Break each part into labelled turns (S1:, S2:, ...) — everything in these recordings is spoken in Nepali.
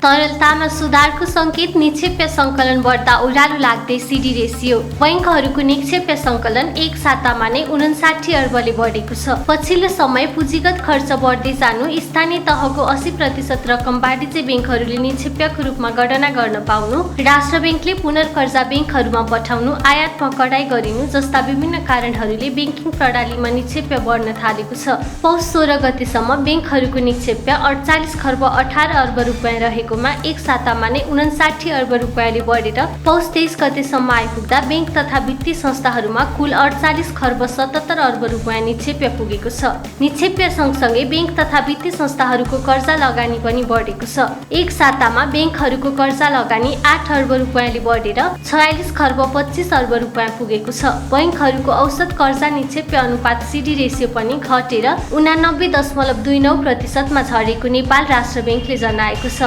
S1: तरलतामा सुधारको संकेत। निक्षेप्य सङ्कलन बढ्दा ओह्रालो लाग्दै सिडी रेसियो। बैंकहरूको निक्षेप्य सङ्कलन एक सातामा नै 59 अर्बले बढेको छ। पछिल्लो समय पुँजीगत खर्च बढ्दै जानु, स्थानीय तहको 80% रकम वाणिज्य बैंकहरूले निक्षेप्यको रूपमा गणना गर्न पाउनु, राष्ट्र बैंकले पुनर्कर्जा बैंकहरूमा पठाउनु, आयातमा कडाई गरिनु जस्ता विभिन्न कारणहरूले बैंकिङ प्रणालीमा निक्षेप्य बढ्न थालेको छ। पौष 16 गतेसम्म बैंकहरूको निक्षेप्य 48 खर्ब 18 अर्ब रुपियाँ रहेकोमा एक सातामा नै 59 अर्ब रुपियाँले बढेर पौष 23 गतेसम्म आइपुग्दा बैंक तथा वित्तीय संस्थाहरूमा कुल 48 खर्ब 77 अर्ब रुपियाँ निक्षेप्य पुगेको छ। निक्षेप्य सँगसँगै बैंक तथा वित्तीय संस्थाहरूको कर्जा लगानी पनि बढेको छ। एक सातामा बैंकहरूको कर्जा लगानी 8 अर्ब रुपियाँले बढेर 46 खर्ब 25 अर्ब रुपियाँ पुगेको छ। बैंकहरूको औसत कर्जा निक्षेप्य अनुपात सिडी रेसियो पनि घटेर 89.29% मा झरेको नेपाल राष्ट्र बैंकले जनाएको छ।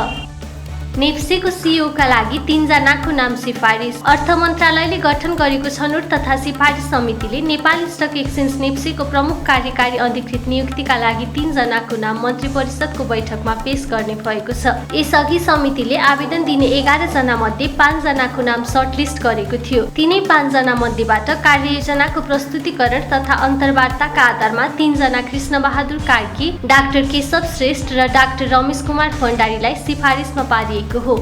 S1: नेप्सेको सीईओका लागि 3 जनाको नाम सिफारिस। अर्थ मन्त्रालयले गठन गरेको छनौट तथा सिफारिस समितिले नेपाल स्टक एक्सचेन्ज नेप्सेको प्रमुख कार्यकारी अधिकृत नियुक्तिका लागि 3 जनाको नाम मन्त्री परिषदको बैठकमा पेश गर्ने भएको छ। यसअघि समितिले आवेदन दिने 11 जना मध्ये 5 जनाको नाम सर्टलिस्ट गरेको थियो। तिनै 5 जना मध्येबाट कार्ययोजनाको प्रस्तुतिकरण तथा अन्तर्वार्ताका आधारमा 3 जना कृष्ण बहादुर कार्की, डाक्टर केशव श्रेष्ठ र डाक्टर रमेश कुमार भण्डारीलाई सिफारिसमा पारिएको हो।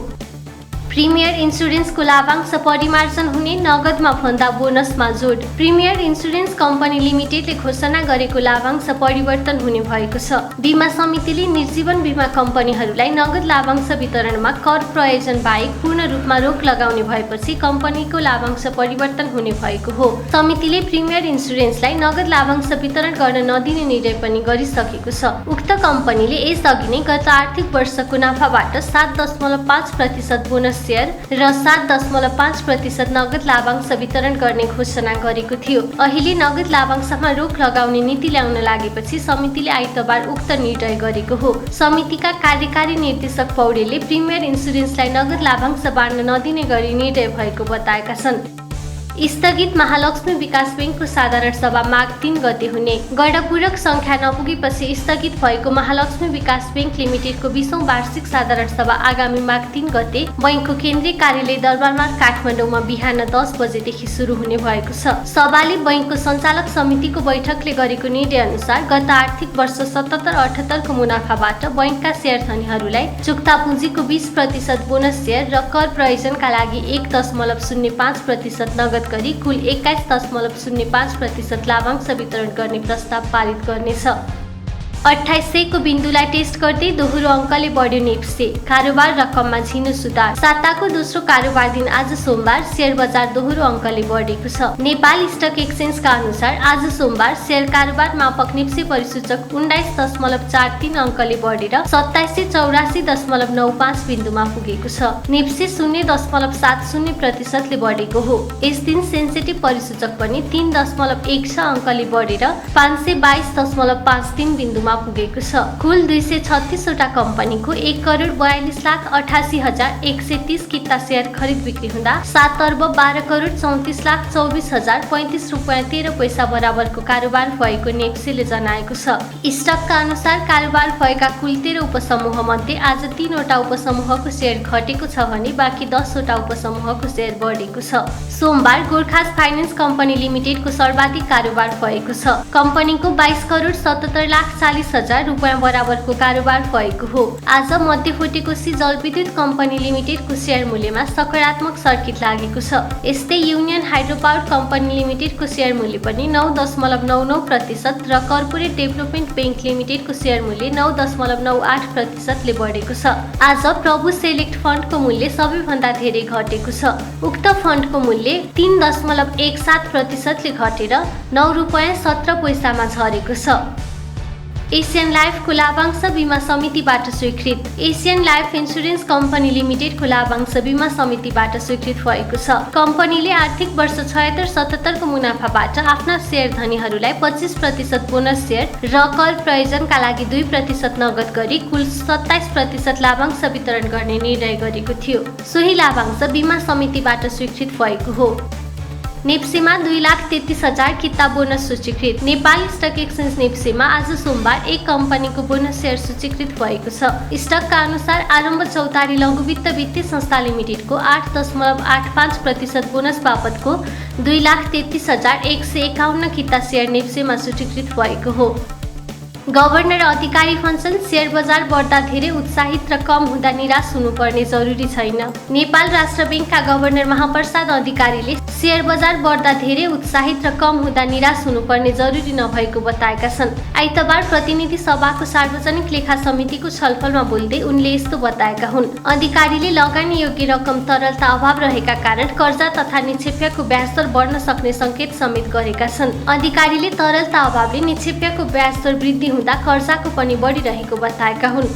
S1: प्रिमियर इन्सुरेन्सको लाभांश परिमार्जन हुने, नगदमा भन्दा बोनसमा जोड। प्रिमियर इन्सुरेन्स कम्पनी लिमिटेडले घोषणा गरेको लाभांश परिवर्तन हुने भएको छ। बीमा समितिले निर्जीवन बीमा कम्पनीहरूलाई नगद लाभांश वितरणमा कर प्रयोजन बाहेक पूर्ण रूपमा रोक लगाउने भएपछि कम्पनीको लाभांश परिवर्तन हुने भएको हो। समितिले प्रिमियर इन्सुरेन्सलाई नगद लाभांश वितरण गर्न नदिने निर्णय पनि गरिसकेको छ। उक्त कम्पनीले यसअघि नै गत आर्थिक वर्षको नाफाबाट 7.5% बोनस शेयर र 7.5% नगद लाभांश वितरण गर्ने घोषणा गरेको थियो। अहिले नगद लाभांशमा रोक लगाउने नीति ल्याउन लागेपछि समितिले आइतबार उक्त निर्णय गरेको हो। समितिका कार्यकारी निर्देशक पौडेलले प्रिमियर इन्सुरेन्सलाई नगद लाभांश बाँड्न नदिने गरी निर्णय भएको बताएका छन्। स्थगित महालक्ष्मी विकास बैंकको साधारण सभा माघ 3 गते हुने। गणपूरक संख्या नपुगेपछि स्थगित भएको महालक्ष्मी विकास बैंक लिमिटेडको 20औं वार्षिक साधारण सभा आगामी माघ 3 गते बैंकको केन्द्रीय कार्यालय दरबारमार्ग काठमाडौँमा बिहान 10 बजेदेखि सुरु हुने भएको छ। सभाले बैंकको सञ्चालक समितिको बैठकले गरेको निर्णय अनुसार गत आर्थिक वर्ष 77-78 को मुनाफाबाट बैंकका शेयरधनीहरूलाई चुक्ता पुँजीको 20% बोनस शेयर र कर प्रयोजनका लागि 1.05% नगद गरी कुल 21.05% लाभांश वितरण गर्ने प्रस्ताव पारित गर्नेछ। 2800 को बिन्दुलाई टेस्ट गर्दै दोहोरो अङ्कले बढ्यो नेप्से। कारोबार रकममा झिनो सुधार। साताको दोस्रो कारोबार दिन आज सोमबार शेयर बजार दोहोरो अङ्कले बढेको छ। नेपाल स्टक एक्सचेन्जका अनुसार आज सोमबार शेयर कारोबार मापक नेप्से परिसूचक 19.43 अङ्कले बढेर 2784.95 बिन्दुमा पुगेको छ। नेप्से 0.70% ले बढेको हो। यस दिन सेन्सेटिभ परिसूचक पनि 3.16 अङ्कले बढेर 522.53 बिन्दुमा पुगेको छ। कुल 236 वटा कम्पनीको 1,42,88,130 किता शेयर खरिद बिक्री हुँदा 7,12,34,24,035 रुपियाँ 13 पैसा बराबरको कारोबार भएको नेप्सेले जनाएको छ। स्टकका अनुसार कारोबार भएका कुल 13 उपसमूह मध्ये आज 3 वटा उपसमूहको शेयर घटेको छ भने बाँकी 10 वटा उपसमूहको शेयर बढेको छ। सोमबार गोर्खास फाइनान्स कम्पनी लिमिटेडको सर्वाधिक कारोबार भएको छ। कम्पनीको 22,77,40,000 रुपियाँ बराबरको कारोबार भएको हो। आज मध्यफुटेकोसी जलविद्युत कम्पनी लिमिटेडको शेयर मूल्यमा सकारात्मक सर्किट लागेको छ। यस्तै युनियन हाइड्रो पावर कम्पनी लिमिटेडको शेयर मूल्य पनि 9.99% र कर्पोरेट डेभलपमेन्ट बैंक लिमिटेडको शेयर मूल्य 9.98% ले बढेको छ। आज प्रभु सेलेक्ट फन्डको मूल्य सबैभन्दा धेरै घटेको छ। उक्त फन्डको मूल्य 3.17% ले घटेर 9 रुपियाँ 17 पैसामा झरेको छ। एसियन लाइफको लाभांश बीमा समितिबाट स्वीकृत। एसियन लाइफ इन्सुरेन्स कम्पनी लिमिटेडको लाभांश बीमा समितिबाट स्वीकृत भएको छ। कम्पनीले आर्थिक वर्ष 76-77 को मुनाफाबाट आफ्ना शेयरधनीहरूलाई 25% बोनस शेयर र कर प्रयोजनका लागि 2% नगद गरी कुल 27% लाभांश वितरण गर्ने निर्णय गरेको थियो। सोही लाभांश बीमा समितिबाट स्वीकृत भएको हो। नेप्सीमा 2,33,000 किता बोनस सूचीकृत। नेपाल स्टक एक्सचेन्ज नेप्सीमा आज सोमबार एक कम्पनीको बोनस सेयर सूचीकृत भएको छ। स्टकका अनुसार आरम्भ चौतारी लघुवित्त वित्तीय संस्था लिमिटेडको 8.85% बोनस बापतको 2,33,151 किता सेयर नेप्सीमा सूचीकृत भएको हो। गभर्नर अधिकारी भन्छन् सेयर बजार बढ्दा धेरै उत्साहित र कम हुँदा निराश हुनुपर्ने जरुरी छैन। नेपाल राष्ट्र बैंकका गभर्नर महाप्रसाद अधिकारीले सेयर बजार बढ्दा धेरै उत्साहित र कम हुँदा निराश हुनुपर्ने जरुरी नभएको बताएका छन्। आइतबार प्रतिनिधि सभाको सार्वजनिक लेखा समितिको छलफलमा बोल्दै उनले यस्तो बताएका हुन्। अधिकारीले लगानी योग्य रकम तरलता अभाव रहेका कारण कर्जा तथा निक्षेप्यको ब्याज दर बढ्न सक्ने संकेत समेत गरेका छन्। अधिकारीले तरलता अभावले निक्षेप्यको ब्याज दर वृद्धि हुँदा कर्जाको पनि बढिरहेको बताएका हुन्।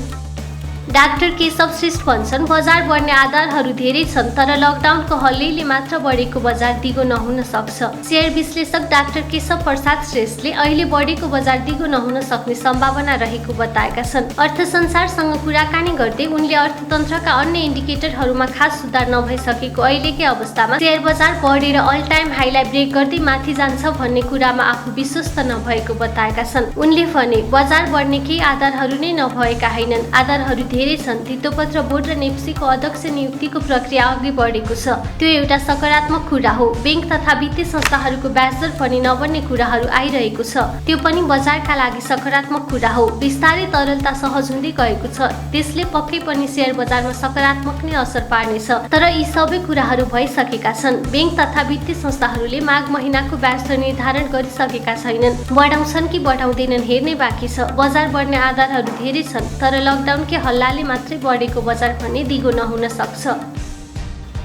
S1: डाक्टर केशव श्रेष्ठ भन्छन् बजार बढ्ने आधारहरू धेरै छन् तर लकडाउनको हल्लेले मात्र बढेको बजार दिगो नहुन सक्छ। शेयर विश्लेषक डाक्टर केशव प्रसाद श्रेष्ठले अहिले बढेको बजार दिगो नहुन सक्ने सम्भावना रहेको बताएका छन्। अर्थ संसारसँग कुराकानी गर्दै उनले अर्थतन्त्रका अन्य इन्डिकेटरहरूमा खास सुधार नभइसकेको अहिलेकै अवस्थामा शेयर बजार बढेर अल टाइम हाईलाई ब्रेक गर्दै माथि जान्छ भन्ने कुरामा आफू विश्वस्त नभएको बताएका छन्। उनले भने बजार बढ्ने केही आधारहरू नै नभएका हैनन्, आधारहरू धेरै छन्। धितोपत्र बोर्ड र नेप्सीको अध्यक्ष नियुक्तिको प्रक्रिया अघि बढेको छ, त्यो एउटा सकारात्मक कुरा हो। बैंक तथा वित्तीय संस्थाहरूको ब्याज दर पनि नबढ्ने कुराहरू आइरहेको छ, त्यो पनि बजारका लागि सकारात्मक कुरा हो। बिस्तारै तरलता सहज हुँदै गएको छ, त्यसले पक्कै पनि शेयर बजारमा सकारात्मक नै असर पार्नेछ। तर यी सबै कुराहरू भइसकेका छन्। बैंक तथा वित्तीय संस्थाहरूले माघ महिनाको ब्याज दर निर्धारण गरिसकेका छैनन्, बढाउँछन् कि बढाउँदैनन् हेर्ने बाँकी छ। बजार बढ्ने आधारहरू धेरै छन् तर लकडाउनकै हल्लाले मात्रै बढेको बजार भन्ने दिगो नहुन सक्छ।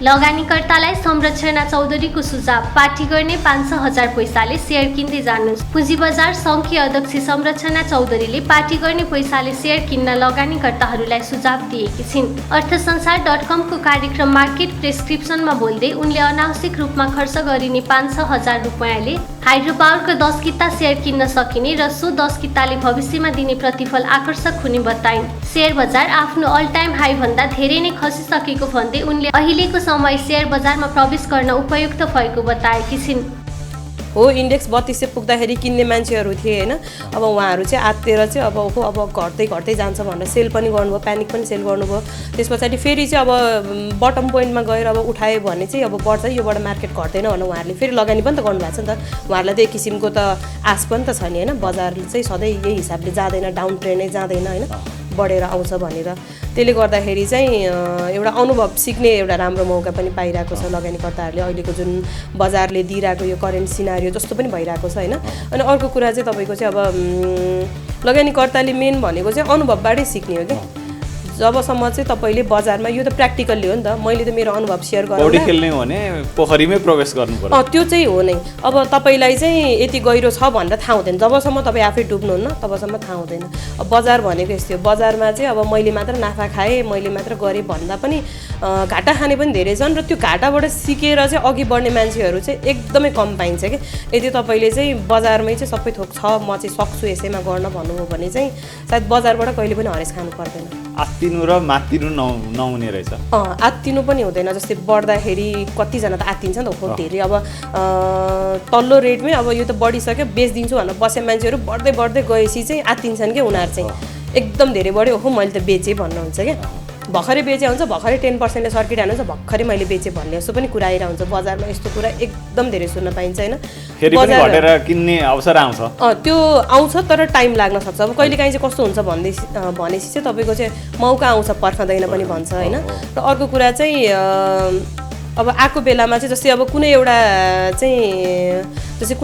S1: लगानीकर्तालाई संरचना चौधरीको सुझाव, पार्टी गर्ने 500,000 पैसाले शेयर किन्दै जानुहोस्। पुँजी बजार सङ्घकी अध्यक्ष संरचना चौधरीले पार्टी गर्ने पैसाले शेयर किन्न लगानीकर्ताहरूलाई सुझाव दिएकी छिन्। अर्थसंसार.com को कार्यक्रम मार्केट प्रेस्क्रिप्सनमा बोल्दै उनले अनावश्यक रूपमा खर्च गरिने 500,000 रुपैयाँले हाइड्रो पावरको 10 किता शेयर किन्न सकिने र सो 10 किताले भविष्यमा दिने प्रतिफल आकर्षक हुने बताइन्। शेयर बजार आफ्नो अल टाइम हाई भन्दा धेरै नै खसिसकेको भन्दै उनले अहिलेको समय शेयर बजारमा प्रवेश गर्न उपयुक्त भएको बताएकी छिन्।
S2: हो इन्डेक्स 3200 पुग्दाखेरि किन्ने मान्छेहरू थिए हैन, अब उहाँहरू चाहिँ आत्तेर चाहिँ अब घट्दै जान्छ भनेर सेल पनि गर्नुभयो, प्यानिक पनि सेल गर्नुभयो। त्यस पछाडि फेरि चाहिँ अब बटम पोइन्टमा गएर अब उठायो भने चाहिँ अब बढ्छ, योबाट मार्केट घट्दैन भनेर उहाँहरूले फेरि लगानी पनि त गर्नुभएको छ नि त। उहाँहरूलाई त एक किसिमको त आश पनि त छ नि हैन, बजार चाहिँ सधैँ यही हिसाबले जाँदैन, डाउन ट्रेन्डै जाँदैन हैन, बढेर आउँछ भनेर। त्यसले गर्दाखेरि चाहिँ एउटा अनुभव सिक्ने एउटा राम्रो मौका पनि पाइरहेको छ लगानीकर्ताहरूले। अहिलेको जुन बजारले दिइरहेको यो करेन्ट सिनारियो जस्तो पनि भइरहेको छ हैन। अनि अर्को कुरा चाहिँ तपाईँको चाहिँ अब लगानीकर्ताले मेन भनेको चाहिँ अनुभवबाटै सिक्ने हो क्या। जबसम्म चाहिँ तपाईँले बजारमा यो त प्र्याक्टिकल्ली हो नि त, मैले त मेरो अनुभव सेयर गरेँ,
S3: पौडी खेल्ने हो भने पोखरीमै प्रवेश गर्नु पर्यो,
S2: त्यो चाहिँ हो नै। अब तपाईँलाई चाहिँ यति गहिरो छ भनेर थाहा हुँदैन, जबसम्म तपाईँ आफै डुब्नुहुन्न तबसम्म थाहा हुँदैन। अब बजार भनेको यस्तो हो, बजारमा चाहिँ अब मैले मात्र नाफा खाएँ, मैले मात्र गरेँ भन्दा पनि घाटा खाने पनि धेरै छन् र त्यो घाटाबाट सिकेर चाहिँ अघि बढ्ने मान्छेहरू चाहिँ एकदमै कम पाइन्छ कि। यदि तपाईँले चाहिँ बजारमै चाहिँ सबै थोक छ, म चाहिँ सक्छु यसैमा गर्न भन्नुभयो भने चाहिँ सायद बजारबाट कहिले पनि हरेस खानु पर्दैन।
S3: आत्तिनु र मात्तिनु नहुने रहेछ।
S2: आत्तिनु पनि हुँदैन, जस्तै बढ्दाखेरि कतिजना त आत्तिन्छ नि त, हो धेरै अब तल्लो रेटमै अब यो त बढिसक्यो बेचिदिन्छु भनेर बसे मान्छेहरू बढ्दै गएपछि चाहिँ आत्तिन्छन् क्या। उनीहरू चाहिँ एकदम धेरै बढ्यो, हो मैले त बेचेँ भन्नुहुन्छ क्या। भर्खरै बेचे हुन्छ, भर्खरै 10%ले सर्किट हाल्नुहुन्छ, भर्खरै मैले बेचेँ भन्ने जस्तो पनि कुरा आइरहेको हुन्छ। बजारमा यस्तो कुरा एकदम धेरै सुन्न पाइन्छ होइन।
S3: फेरि पनि घटेर किन्ने अवसर आउँछ,
S2: त्यो आउँछ तर टाइम लाग्न सक्छ। अब कहिलेकाहीँ चाहिँ कस्तो हुन्छ भनेपछि चाहिँ तपाईँको चाहिँ मौका आउँछ, पर्खँदैन पनि भन्छ होइन। र अर्को कुरा चाहिँ अब आएको बेलामा चाहिँ जस्तै अब कुनै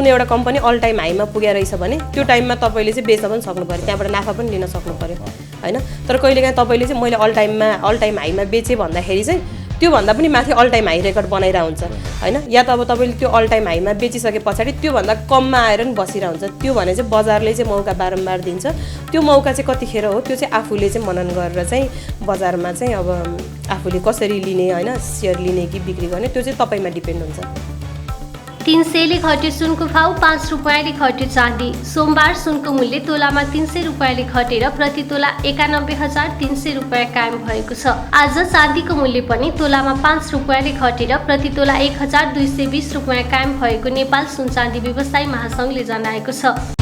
S2: एउटा कम्पनी अल टाइम हाईमा पुगेर रहेछ भने त्यो टाइममा तपाईँले चाहिँ बेच्न पनि सक्नु पऱ्यो, त्यहाँबाट नाफा पनि लिन सक्नु पऱ्यो होइन। तर कहिलेकाहीँ तपाईँले चाहिँ मैले अल टाइम हाईमा बेचेँ भन्दाखेरि चाहिँ त्योभन्दा पनि माथि अल टाइम हाई रेकर्ड बनाइरहेको हुन्छ होइन। या त अब तपाईँले त्यो अल टाइम हाईमा बेचिसके पछाडि त्योभन्दा कममा आएर पनि बसिरहेको हुन्छ। त्यो भने चाहिँ बजारले चाहिँ मौका बारम्बार दिन्छ, त्यो मौका चाहिँ कतिखेर हो त्यो चाहिँ आफूले चाहिँ मनन गरेर चाहिँ बजारमा चाहिँ अब आफूले कसरी लिने होइन, सेयर लिने कि बिक्री गर्ने, त्यो चाहिँ तपाईँमा डिपेन्ड हुन्छ।
S1: 300 ले घट्यो सुनको भाउ, 5 रुपियाँले घट्यो चाँदी। सोमबार सुनको मूल्य तोलामा 300 रुपियाँले घटेर प्रति तोला 91,300 रुपियाँ कायम भएको छ। आज चाँदीको मूल्य पनि तोलामा 5 रुपियाँले घटेर प्रति तोला 1,220 रुपियाँ कायम भएको नेपाल सुन चाँदी व्यवसायी महासंघले जनाएको छ।